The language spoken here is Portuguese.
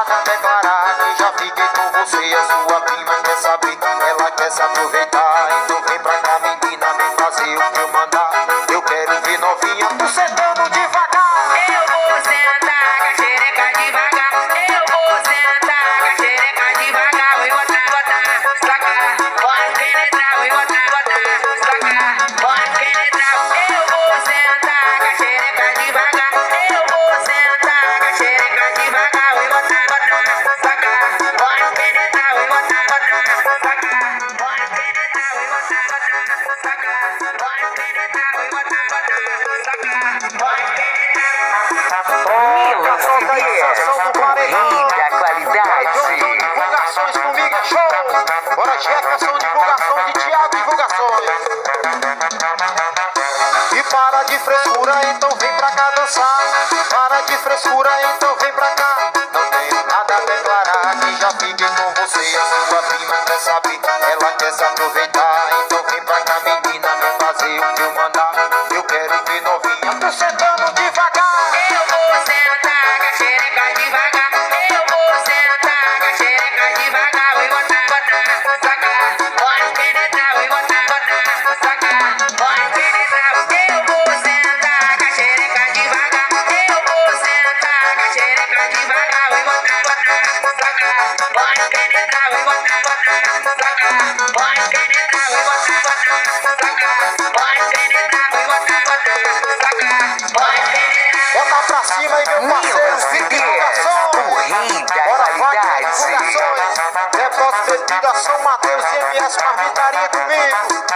nada a declarar, que já fiquei com você. A sua prima quer saber, ela quer se aproveitar. Então vem pra cá, menina, vem fazer o que eu mandar. Eu quero ver novinha, tu sentando devagar. Eu vou sentar com a xereca devagar. Eu vou sentar com a xereca devagar. Vou botar, sacar. Pode penetrar, vou botar, sacar. Pode penetrar. Eu vou sentar com a xereca devagar. Eu vou sentar com a xereca devagar. Vou botar, sacar. Pode penetrar, vou botar, sacar. Pode penetrar, vou botar, sacar. Pode penetrar, vou botar, sacar. Pode penetrar. Milos Fidesz, o rei da qualidade. Divulgações comigo é show. Bora, Jefferson, divulgações de Thiago, divulgações. E para de frescura, então vem pra cá dançar. Para de frescura, então vem pra cá. Não tenho nada a declarar, que já fiquei com você. A sua prima quer saber, ela quer se aproveitar. Então vem pra cá, menina, vem fazer o que eu mandar. Eu quero ver novinha, tô sentando devagar. Eu vou sentar com a xereca devagar. Eu vou sentar com a xereca devagar. Vou botar, sacar. Pode penetrar, vou botar, sacar. Pode penetrar. Eu vou sentar com a xereca devagar. Eu vou sentar com a xereca devagar. Vou botar, sacar. Pode penetrar, vou botar, sacar. Pode penetrar, vou botar, sacar. Pode penetrar, vou botar, sacar. Pode penetrar. Bota pra cima aí, meu parceiro. Milos Fidesz, o rei da Bora, vai, qualidade. divulgações. Depósito Bebida São Mateus e MS Marmitaria comigo.